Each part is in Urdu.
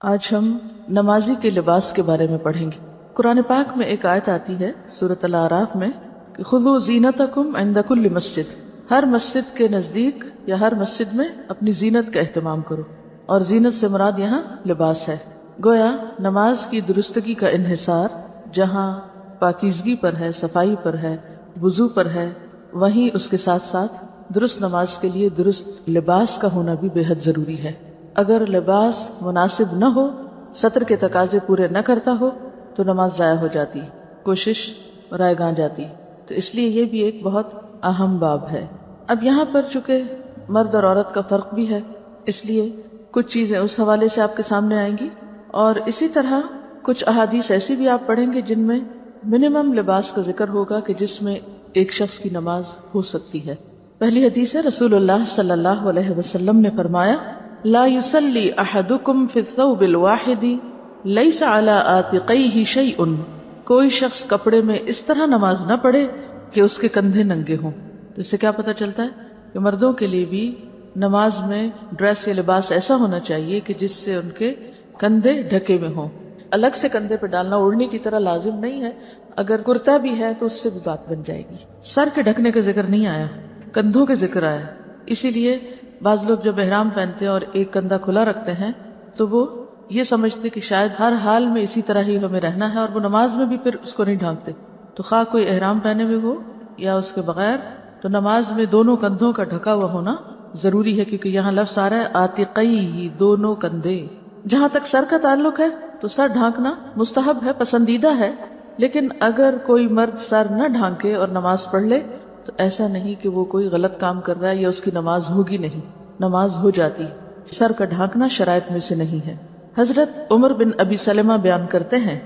آج ہم نمازی کے لباس کے بارے میں پڑھیں گے۔ قرآن پاک میں ایک آیت آتی ہے سورۃ الاعراف میں کہ خذوا زینتکم عند کل مسجد، ہر مسجد کے نزدیک یا ہر مسجد میں اپنی زینت کا اہتمام کرو، اور زینت سے مراد یہاں لباس ہے۔ گویا نماز کی درستگی کا انحصار جہاں پاکیزگی پر ہے، صفائی پر ہے، وضو پر ہے، وہیں اس کے ساتھ ساتھ درست نماز کے لیے درست لباس کا ہونا بھی بے حد ضروری ہے۔ اگر لباس مناسب نہ ہو، سطر کے تقاضے پورے نہ کرتا ہو تو نماز ضائع ہو جاتی، کوشش رائے گاں جاتی۔ تو اس لیے یہ بھی ایک بہت اہم باب ہے۔ اب یہاں پر چونکہ مرد اور عورت کا فرق بھی ہے، اس لیے کچھ چیزیں اس حوالے سے آپ کے سامنے آئیں گی، اور اسی طرح کچھ احادیث ایسی بھی آپ پڑھیں گے جن میں منیمم لباس کا ذکر ہوگا کہ جس میں ایک شخص کی نماز ہو سکتی ہے۔ پہلی حدیث ہے، رسول اللہ صلی اللہ علیہ وسلم نے فرمایا، لا يصلي احدكم في الثوب الواحد ليس على عاتقيه شيء، کوئی شخص کپڑے میں اس طرح نماز نہ پڑھے کہ اس کے کندھے ننگے ہوں۔ تو اس سے کیا پتہ چلتا ہے کہ مردوں کے لیے بھی نماز میں ڈریس یا لباس ایسا ہونا چاہیے کہ جس سے ان کے کندھے ڈھکے میں ہوں۔ الگ سے کندھے پہ ڈالنا اوڑھنی کی طرح لازم نہیں ہے، اگر کرتا بھی ہے تو اس سے بھی بات بن جائے گی۔ سر کے ڈھکنے کا ذکر نہیں آیا، کندھوں کے ذکر آیا۔ اسی لیے بعض لوگ جب احرام پہنتے ہیں اور ایک کندھا کھلا رکھتے ہیں تو وہ یہ سمجھتے کہ شاید ہر حال میں اسی طرح ہی ہمیں رہنا ہے، اور وہ نماز میں بھی پھر اس کو نہیں ڈھانکتے۔ تو خواہ کوئی احرام پہنے ہوئے ہو یا اس کے بغیر، تو نماز میں دونوں کندھوں کا ڈھکا ہوا ہونا ضروری ہے، کیونکہ یہاں لفظ آ رہا ہے عاتقیہ، دونوں کندھے۔ جہاں تک سر کا تعلق ہے تو سر ڈھانکنا مستحب ہے، پسندیدہ ہے، لیکن اگر کوئی مرد سر نہ ڈھانکے اور نماز پڑھ لے تو ایسا نہیں کہ وہ کوئی غلط کام کر رہا ہے یا اس کی نماز ہوگی نہیں، نماز ہو جاتی۔ سر کا ڈھانکنا شرائط میں سے نہیں ہے۔ حضرت عمر بن ابی سلمہ بیان کرتے ہیں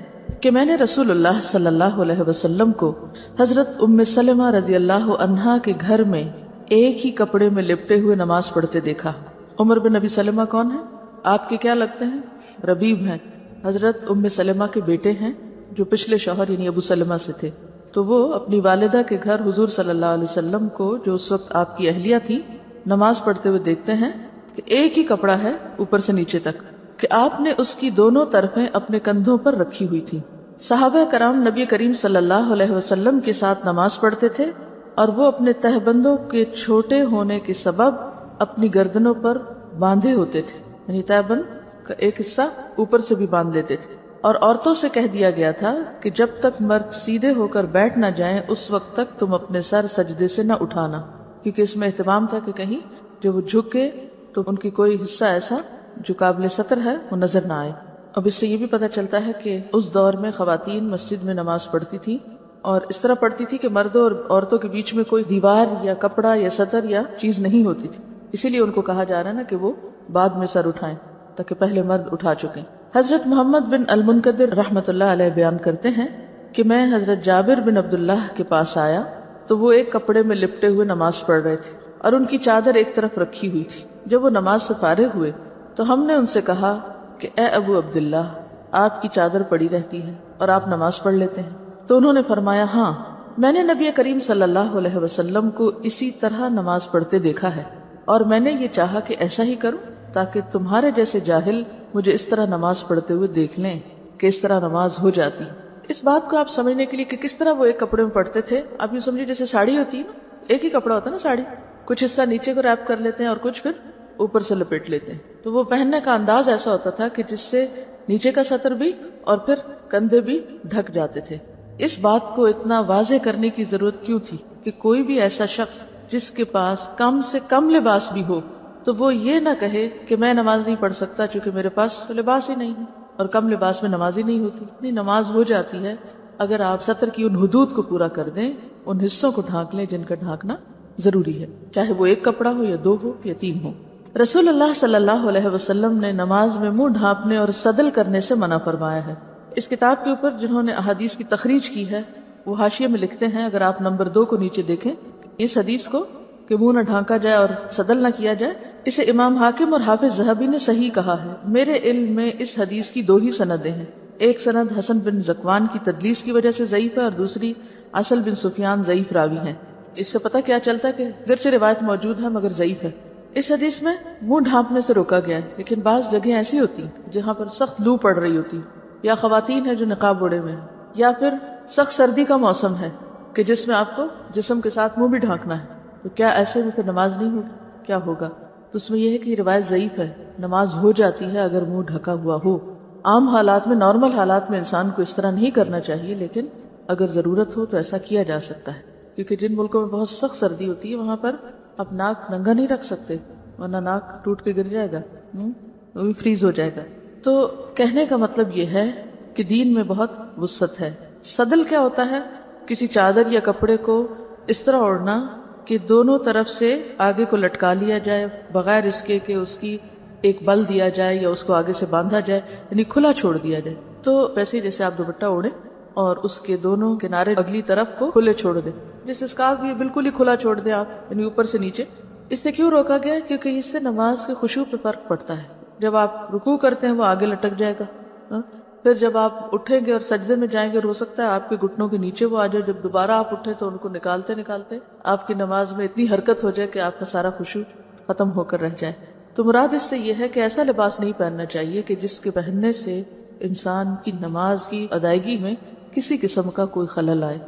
کہ میں نے رسول اللہ صلی اللہ علیہ وسلم کو حضرت ام سلمہ رضی اللہ عنہا کے گھر میں ایک ہی کپڑے میں لپٹے ہوئے نماز پڑھتے دیکھا۔ عمر بن ابی سلمہ کون ہیں؟ آپ کے کیا لگتے ہیں؟ ربیب ہیں، حضرت ام سلمہ کے بیٹے ہیں، جو پچھلے شوہر یعنی ابو سلمہ سے تھے۔ تو وہ اپنی والدہ کے گھر حضور صلی اللہ علیہ وسلم کو، جو اس وقت آپ کی اہلیہ تھی، نماز پڑھتے ہوئے دیکھتے ہیں کہ ایک ہی کپڑا ہے اوپر سے نیچے تک، کہ آپ نے اس کی دونوں طرفیں اپنے کندھوں پر رکھی ہوئی تھی۔ صحابہ کرام نبی کریم صلی اللہ علیہ وسلم کے ساتھ نماز پڑھتے تھے، اور وہ اپنے تہبندوں کے چھوٹے ہونے کے سبب اپنی گردنوں پر باندھے ہوتے تھے، یعنی تہبند کا ایک حصہ اوپر سے بھی باندھ لیتے تھے۔ اور عورتوں سے کہہ دیا گیا تھا کہ جب تک مرد سیدھے ہو کر بیٹھ نہ جائیں اس وقت تک تم اپنے سر سجدے سے نہ اٹھانا، کیونکہ اس میں اہتمام تھا کہ کہیں جب وہ جھکے تو ان کی کوئی حصہ ایسا جو قابل ستر ہے وہ نظر نہ آئے۔ اب اس سے یہ بھی پتہ چلتا ہے کہ اس دور میں خواتین مسجد میں نماز پڑھتی تھی، اور اس طرح پڑھتی تھی کہ مردوں اور عورتوں کے بیچ میں کوئی دیوار یا کپڑا یا ستر یا چیز نہیں ہوتی تھی، اسی لیے ان کو کہا جا رہا ہے نا کہ وہ بعد میں سر اٹھائیں، تاکہ پہلے مرد اٹھا چکیں۔ حضرت محمد بن المنکدر رحمۃ اللہ علیہ بیان کرتے ہیں کہ میں حضرت جابر بن عبداللہ کے پاس آیا تو وہ ایک کپڑے میں لپٹے ہوئے نماز پڑھ رہے تھے، اور ان کی چادر ایک طرف رکھی ہوئی تھی۔ جب وہ نماز سے فارغ ہوئے تو ہم نے ان سے کہا کہ اے ابو عبداللہ، آپ کی چادر پڑی رہتی ہے اور آپ نماز پڑھ لیتے ہیں؟ تو انہوں نے فرمایا، ہاں، میں نے نبی کریم صلی اللہ علیہ وسلم کو اسی طرح نماز پڑھتے دیکھا ہے، اور میں نے یہ چاہا کہ ایسا ہی کروں تاکہ تمہارے جیسے جاہل مجھے اس طرح نماز پڑھتے ہوئے دیکھ لیں کہ اس طرح نماز ہو جاتی۔ اس بات کو آپ سمجھنے کے لیے کہ کس طرح وہ ایک کپڑے میں پڑھتے تھے، آپ یوں سمجھے جیسے ساڑی ہوتی ہے نا، ایک ہی کپڑا ہوتا ہے نا ساڑی، کچھ حصہ نیچے کو ریپ کر لیتے ہیں اور کچھ پھر اوپر سے لپیٹ لیتے ہیں، تو وہ پہننے کا انداز ایسا ہوتا تھا کہ جس سے نیچے کا سطر بھی اور پھر کندھے بھی ڈھک جاتے تھے۔ اس بات کو اتنا واضح کرنے کی ضرورت کیوں تھی کہ کوئی بھی ایسا شخص جس کے پاس کم سے کم لباس بھی ہو تو وہ یہ نہ کہے کہ میں نماز نہیں پڑھ سکتا چونکہ میرے پاس لباس ہی نہیں ہے، اور کم لباس میں نماز ہی نہیں ہوتی۔ نہیں، نماز ہو جاتی ہے اگر آپ سطر کی ان حدود کو پورا کر دیں، ان حصوں کو ڈھانک لیں جن کا ڈھانکنا ضروری ہے، چاہے وہ ایک کپڑا ہو یا دو ہو یا تین ہو۔ رسول اللہ صلی اللہ علیہ وسلم نے نماز میں منہ ڈھانپنے اور صدل کرنے سے منع فرمایا ہے۔ اس کتاب کے اوپر جنہوں نے احادیث کی تخریج کی ہے وہ حاشیے میں لکھتے ہیں، اگر آپ نمبر 2 کو نیچے دیکھیں، اس حدیث کو کہ منہ نہ ڈھانکا جائے اور صدل نہ کیا جائے، اسے امام حاکم اور حافظ ذہبی نے صحیح کہا ہے۔ میرے علم میں اس حدیث کی 2 ہی سندیں ہیں، ایک سند حسن بن ذکوان کی تدلیس کی وجہ سے ضعیف ہے، اور دوسری اصل بن سفیان ضعیف راوی ہیں۔ اس سے پتہ کیا چلتا ہے کہ گرچہ روایت موجود ہے مگر ضعیف ہے۔ اس حدیث میں منہ ڈھانپنے سے روکا گیا ہے، لیکن بعض جگہیں ایسی ہوتی ہیں جہاں پر سخت لو پڑ رہی ہوتی، یا خواتین ہیں جو نقاب اوڑے ہوئے ہیں، یا پھر سخت سردی کا موسم ہے کہ جس میں آپ کو جسم کے ساتھ منہ بھی ڈھانکنا ہے، تو کیا ایسے میں پھر نماز نہیں ہوگی؟ کیا ہوگا؟ تو اس میں یہ ہے کہ یہ روایت ضعیف ہے، نماز ہو جاتی ہے اگر منہ ڈھکا ہوا ہو۔ عام حالات میں، نارمل حالات میں انسان کو اس طرح نہیں کرنا چاہیے، لیکن اگر ضرورت ہو تو ایسا کیا جا سکتا ہے، کیونکہ جن ملکوں میں بہت سخت سردی ہوتی ہے وہاں پر آپ ناک ننگا نہیں رکھ سکتے، ورنہ ناک ٹوٹ کے گر جائے گا، وہ بھی فریز ہو جائے گا۔ تو کہنے کا مطلب یہ ہے کہ دین میں بہت وسعت ہے۔ صدل کیا ہوتا ہے؟ کسی چادر یا کپڑے کو اس طرح اوڑھنا کہ دونوں طرف سے آگے کو لٹکا لیا جائے بغیر اس کے کہ اس کی ایک بل دیا جائے یا اس کو آگے سے باندھا جائے، یعنی کھلا چھوڑ دیا جائے۔ تو ویسے ہی جیسے آپ دوپٹہ اوڑھے اور اس کے دونوں کنارے اگلی طرف کو کھلے چھوڑ دیں، جیسے اسکارف بھی بالکل ہی کھلا چھوڑ دیں آپ، یعنی اوپر سے نیچے۔ اس سے کیوں روکا گیا ہے؟ کیونکہ اس سے نماز کے خشوع پہ فرق پڑتا ہے۔ جب آپ رکوع کرتے ہیں وہ آگے لٹک جائے گا، پھر جب آپ اٹھیں گے اور سجدے میں جائیں گے اور ہو سکتا ہے آپ کے گھٹنوں کے نیچے وہ آ جائے، جب دوبارہ آپ اٹھیں تو ان کو نکالتے نکالتے آپ کی نماز میں اتنی حرکت ہو جائے کہ آپ کا سارا خشوع ختم ہو کر رہ جائے۔ تو مراد اس سے یہ ہے کہ ایسا لباس نہیں پہننا چاہیے کہ جس کے پہننے سے انسان کی نماز کی ادائیگی میں کسی قسم کا کوئی خلل آئے۔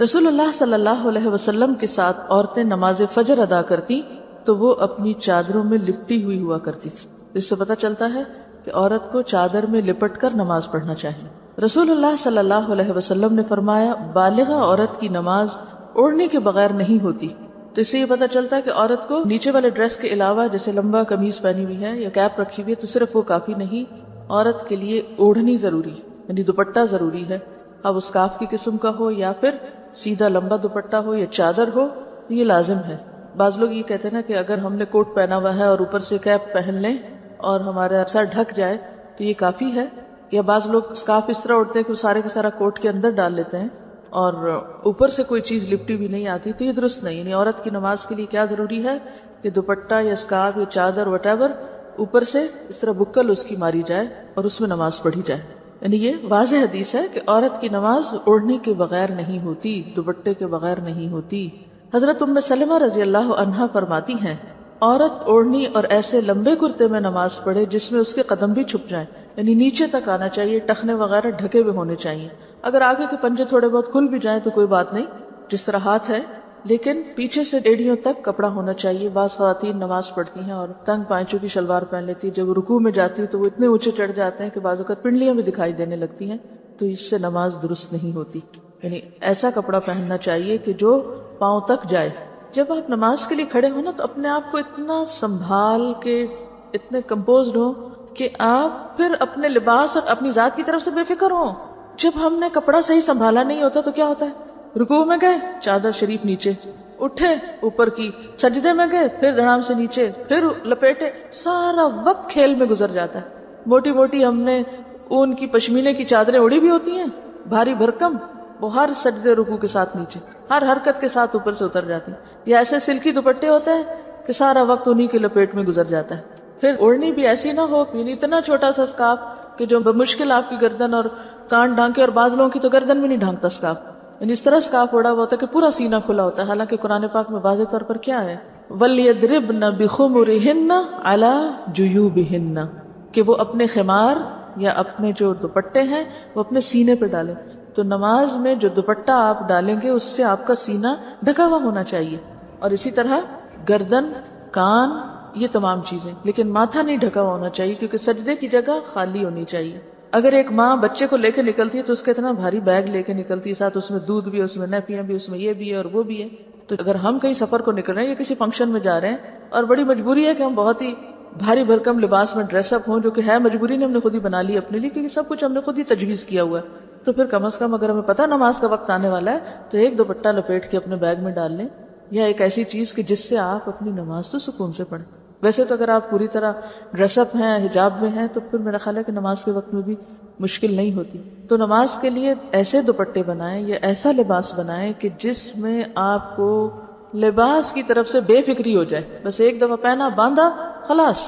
رسول اللہ صلی اللہ علیہ وسلم کے ساتھ عورتیں نماز فجر ادا کرتی تو وہ اپنی چادروں میں لپٹی ہوئی ہوا کرتی تھی۔ اس سے پتہ چلتا ہے کہ عورت کو چادر میں لپٹ کر نماز پڑھنا چاہیے۔ رسول اللہ صلی اللہ علیہ وسلم نے فرمایا، بالغہ عورت کی نماز اوڑھنے کے بغیر نہیں ہوتی۔ تو اس سے یہ پتہ چلتا ہے کہ عورت کو نیچے والے ڈریس کے علاوہ جیسے لمبا قمیص پہنی ہوئی ہے یا کیپ رکھی ہوئی ہے تو صرف وہ کافی نہیں، عورت کے لیے اوڑھنی ضروری، یعنی دوپٹہ ضروری ہے۔ اب اسکارف کی قسم کا ہو یا پھر سیدھا لمبا دوپٹہ ہو یا چادر ہو، تو یہ لازم ہے۔ بعض لوگ یہ کہتے ہیں نا کہ اگر ہم نے کوٹ پہنا ہوا ہے اور اوپر سے کیپ پہن لیں اور ہمارا سر ڈھک جائے تو یہ کافی ہے، یا بعض لوگ اسکارف اس طرح اڑتے ہیں کہ سارے کا سارا کوٹ کے اندر ڈال لیتے ہیں اور اوپر سے کوئی چیز لپٹی بھی نہیں آتی، تو یہ درست نہیں۔ یعنی عورت کی نماز کے لیے کیا ضروری ہے کہ دوپٹہ یا اسکارف یا چادر وٹ ایور اوپر سے اس طرح بکل اس کی ماری جائے اور اس میں نماز پڑھی جائے۔ یعنی یہ واضح حدیث ہے کہ عورت کی نماز اوڑھنے کے بغیر نہیں ہوتی، دوپٹے کے بغیر نہیں ہوتی۔ حضرت ام سلمہ رضی اللہ عنہا فرماتی ہیں، عورت اوڑھنی اور ایسے لمبے کرتے میں نماز پڑھے جس میں اس کے قدم بھی چھپ جائیں، یعنی نیچے تک آنا چاہیے، ٹخنے وغیرہ ڈھکے ہوئے ہونے چاہیے۔ اگر آگے کے پنجے تھوڑے بہت کھل بھی جائیں تو کوئی بات نہیں، جس طرح ہاتھ ہے، لیکن پیچھے سے ایڑیوں تک کپڑا ہونا چاہیے۔ بعض خواتین نماز پڑھتی ہیں اور تنگ پائچوں کی شلوار پہن لیتی ہے، جب رکوع میں جاتی ہے تو وہ اتنے اونچے چڑھ جاتے ہیں کہ بعض اوقات پنڈلیاں بھی دکھائی دینے لگتی ہیں، تو اس سے نماز درست نہیں ہوتی۔ یعنی ایسا کپڑا پہننا چاہیے کہ جو پاؤں تک جائے۔ جب آپ نماز کے لیے کھڑے ہو نا تو اپنے آپ کو اتنا سنبھال کے اتنے کمپوزڈ ہو کہ آپ پھر اپنے لباس اور اپنی ذات کی طرف سے بے فکر ہوں۔ جب ہم نے کپڑا صحیح سنبھالا نہیں ہوتا تو کیا ہوتا ہے؟ رکوع میں گئے چادر شریف نیچے، اٹھے اوپر کی، سجدے میں گئے پھر دھڑام سے نیچے، پھر لپیٹے، سارا وقت کھیل میں گزر جاتا ہے۔ موٹی موٹی ہم نے اون کی پشمینے کی چادریں اڑی بھی ہوتی ہیں، بھاری بھرکم، وہ ہر سجدے رکوع کے ساتھ نیچے، ہر حرکت کے ساتھ اوپر سے اتر جاتی ہیں۔ یا ایسے سلکی دوپٹے ہوتے ہیں کہ سارا وقت انہی کے لپیٹ میں گزر جاتا ہے۔ پھر اوڑھنی بھی ایسی نہ ہو، یعنی اتنا چھوٹا سا اسکارف کہ جو بمشکل آپ کی گردن اور کان ڈھانکے، اور بعض لوگوں کی تو گردن بھی نہیں ڈھانکتا اسکارف، یعنی اس طرح اسکارف اوڑا ہوا ہوتا ہے کہ پورا سینہ کھلا ہوتا ہے۔ حالانکہ قرآن پاک میں واضح طور پر کیا ہے، وَلْيَضْرِبْنَ بِخُمُرِهِنَّ عَلَى جُيُوبِهِنَّ، کہ وہ اپنے خمار یا اپنے جو دوپٹے ہیں وہ اپنے سینے پہ ڈالیں۔ تو نماز میں جو دوپٹہ آپ ڈالیں گے اس سے آپ کا سینہ ڈھکا ہوا ہونا چاہیے، اور اسی طرح گردن، کان، یہ تمام چیزیں، لیکن ماتھا نہیں ڈھکا ہوا ہونا چاہیے کیونکہ سجدے کی جگہ خالی ہونی چاہیے۔ اگر ایک ماں بچے کو لے کے نکلتی ہے تو اس کا اتنا بھاری بیگ لے کے نکلتی ہے، ساتھ اس میں دودھ بھی، اس میں نیپیاں بھی، اس میں یہ بھی ہے اور وہ بھی ہے۔ تو اگر ہم کہیں سفر کو نکل رہے ہیں یا کسی فنکشن میں جا رہے ہیں اور بڑی مجبوری ہے کہ ہم بہت ہی بھاری بھرکم لباس میں ڈریس اپ ہوں، جو کہ ہے مجبوری، نے ہم نے خود ہی بنا لی اپنے لیے کیونکہ سب کچھ ہم نے خود ہی تجویز کیا ہوا ہے، تو پھر کم از کم اگر ہمیں پتہ نماز کا وقت آنے والا ہے تو ایک دوپٹہ لپیٹ کے اپنے بیگ میں ڈال لیں، یا ایک ایسی چیز کہ جس سے آپ اپنی نماز تو سکون سے پڑھیں۔ ویسے تو اگر آپ پوری طرح ڈریس اپ ہیں، حجاب میں ہیں، تو پھر میرا خیال ہے کہ نماز کے وقت میں بھی مشکل نہیں ہوتی۔ تو نماز کے لیے ایسے دوپٹے بنائیں یا ایسا لباس بنائیں کہ جس میں آپ کو لباس کی طرف سے بے فکری ہو جائے، بس ایک دفعہ پہنا، باندھا، خلاص،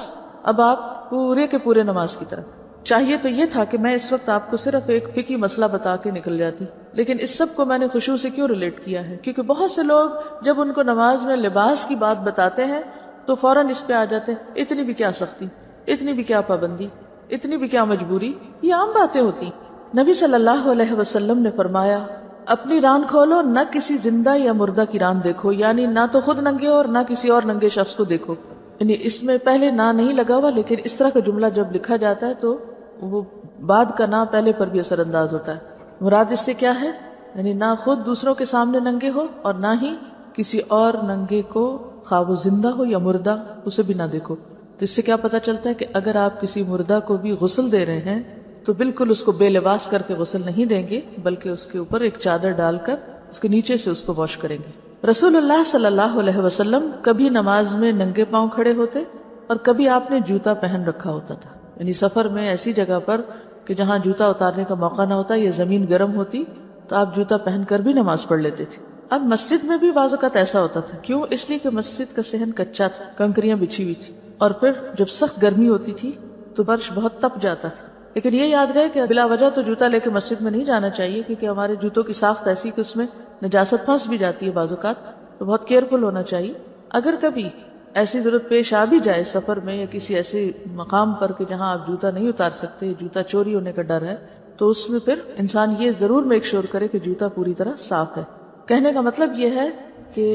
اب آپ پورے کے پورے نماز کی طرف۔ چاہیے تو یہ تھا کہ میں اس وقت آپ کو صرف ایک فقہی مسئلہ بتا کے نکل جاتی، لیکن اس سب کو میں نے خشوع سے کیوں ریلیٹ کیا ہے؟ کیونکہ بہت سے لوگ جب ان کو نماز میں لباس کی بات بتاتے ہیں تو فوراً اس پہ آ جاتے ہیں اتنی بھی کیا سختی، اتنی بھی کیا پابندی، اتنی بھی کیا مجبوری، یہ عام باتیں ہوتی. نبی صلی اللہ علیہ وسلم نے فرمایا اپنی ران کھولو، نہ کسی زندہ یا مردہ کی ران دیکھو، یعنی نہ تو خود ننگے ہو اور نہ کسی اور ننگے شخص کو دیکھو. یعنی اس میں پہلے نہ نہیں لگا ہوا، لیکن اس طرح کا جملہ جب لکھا جاتا ہے تو وہ بعد کا نہ پہلے پر بھی اثر انداز ہوتا ہے. مراد اس سے کیا ہے؟ یعنی نہ خود دوسروں کے سامنے ننگے ہو اور نہ ہی کسی اور ننگے کو، خواہ وہ زندہ ہو یا مردہ، اسے بھی نہ دیکھو. تو اس سے کیا پتا چلتا ہے کہ اگر آپ کسی مردہ کو بھی غسل دے رہے ہیں تو بالکل اس کو بے لباس کر کے غسل نہیں دیں گے، بلکہ اس کے اوپر ایک چادر ڈال کر اس کے نیچے سے اس کو واش کریں گے. رسول اللہ صلی اللہ علیہ وسلم کبھی نماز میں ننگے پاؤں کھڑے ہوتے اور کبھی آپ نے جوتا پہن رکھا ہوتا تھا. یعنی سفر میں ایسی جگہ پر کہ جہاں جوتا اتارنے کا موقع نہ ہوتا یا زمین گرم ہوتی تو آپ جوتا پہن کر بھی نماز پڑھ لیتے تھے. اب مسجد میں بھی بعض اوقات ایسا ہوتا تھا. کیوں؟ اس لیے کہ مسجد کا صحن کچا تھا، کنکریاں بچھی ہوئی تھی، اور پھر جب سخت گرمی ہوتی تھی تو فرش بہت تپ جاتا تھا. لیکن یہ یاد رہے کہ بلا وجہ تو جوتا لے کے مسجد میں نہیں جانا چاہیے، کیونکہ ہمارے جوتوں کی ساخت ایسی کہ اس میں نجاست پھنس بھی جاتی ہے بعض اوقات، تو بہت کیئرفل ہونا چاہیے. اگر کبھی ایسی ضرورت پیش آ بھی جائے سفر میں یا کسی ایسے مقام پر کہ جہاں آپ جوتا نہیں اتار سکتے، جوتا چوری ہونے کا ڈر ہے، تو اس میں پھر انسان یہ ضرور میک شور کرے کہ جوتا پوری طرح صاف ہے. کہنے کا مطلب یہ ہے کہ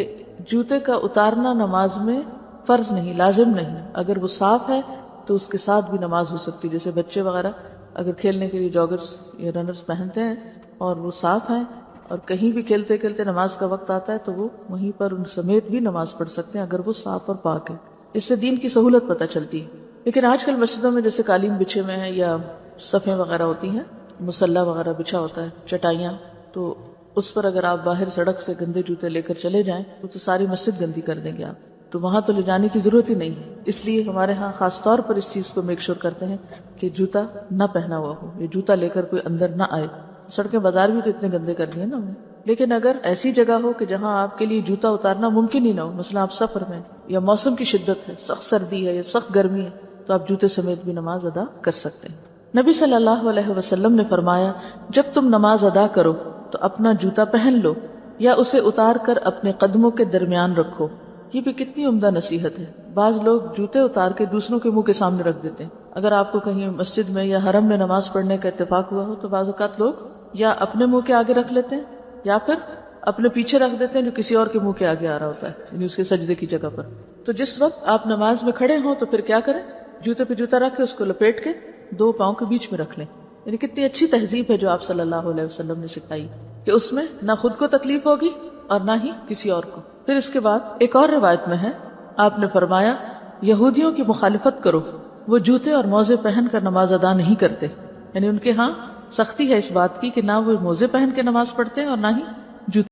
جوتے کا اتارنا نماز میں فرض نہیں، لازم نہیں. اگر وہ صاف ہے تو اس کے ساتھ بھی نماز ہو سکتی. جیسے بچے وغیرہ اگر کھیلنے کے لیے جاگرز یا رنرز پہنتے ہیں اور وہ صاف ہیں اور کہیں بھی کھیلتے کھیلتے نماز کا وقت آتا ہے تو وہ وہیں پر ان سمیت بھی نماز پڑھ سکتے ہیں اگر وہ صاف اور پاک ہے. اس سے دین کی سہولت پتہ چلتی ہے. لیکن آج کل مسجدوں میں جیسے قالین بچھے ہوئے ہیں یا صفیں وغیرہ ہوتی ہیں، مصلی وغیرہ بچھا ہوتا ہے، چٹائیاں، تو اس پر اگر آپ باہر سڑک سے گندے جوتے لے کر چلے جائیں تو ساری مسجد گندی کر دیں گے آپ. تو وہاں تو لے جانے کی ضرورت ہی نہیں ہے. اس لیے ہمارے ہاں خاص طور پر اس چیز کو میک شور کرتے ہیں کہ جوتا نہ پہنا ہوا ہو، یہ جوتا لے کر کوئی اندر نہ آئے. سڑکیں بازار بھی تو اتنے گندے کر دیے نا ہمیں. لیکن اگر ایسی جگہ ہو کہ جہاں آپ کے لیے جوتا اتارنا ممکن ہی نہ ہو، مثلا آپ سفر میں یا موسم کی شدت ہے، سخت سردی ہے یا سخت گرمی ہے، تو آپ جوتے سمیت بھی نماز ادا کر سکتے ہیں. نبی صلی اللہ علیہ وسلم نے فرمایا جب تم نماز ادا کرو تو اپنا جوتا پہن لو یا اسے اتار کر اپنے قدموں کے درمیان رکھو. یہ بھی کتنی عمدہ نصیحت ہے. بعض لوگ جوتے اتار کے دوسروں کے منہ کے سامنے رکھ دیتے ہیں. اگر آپ کو کہیں مسجد میں یا حرم میں نماز پڑھنے کا اتفاق ہوا ہو تو بعض اوقات لوگ یا اپنے منہ کے آگے رکھ لیتے ہیں یا پھر اپنے پیچھے رکھ دیتے ہیں جو کسی اور کے منہ کے آگے آ رہا ہوتا ہے، یعنی اس کے سجدے کی جگہ پر. تو جس وقت آپ نماز میں کھڑے ہوں تو پھر کیا کریں؟ جوتے پہ جوتا رکھ کے اس کو لپیٹ کے دو پاؤں کے بیچ میں رکھ لیں. یعنی کتنی اچھی تہذیب ہے جو آپ صلی اللہ علیہ وسلم نے سکھائی کہ اس میں نہ خود کو تکلیف ہوگی اور نہ ہی کسی اور کو. پھر اس کے بعد ایک اور روایت میں ہے آپ نے فرمایا یہودیوں کی مخالفت کرو، وہ جوتے اور موزے پہن کر نماز ادا نہیں کرتے. یعنی ان کے ہاں سختی ہے اس بات کی کہ نہ وہ موزے پہن کے نماز پڑھتے ہیں اور نہ ہی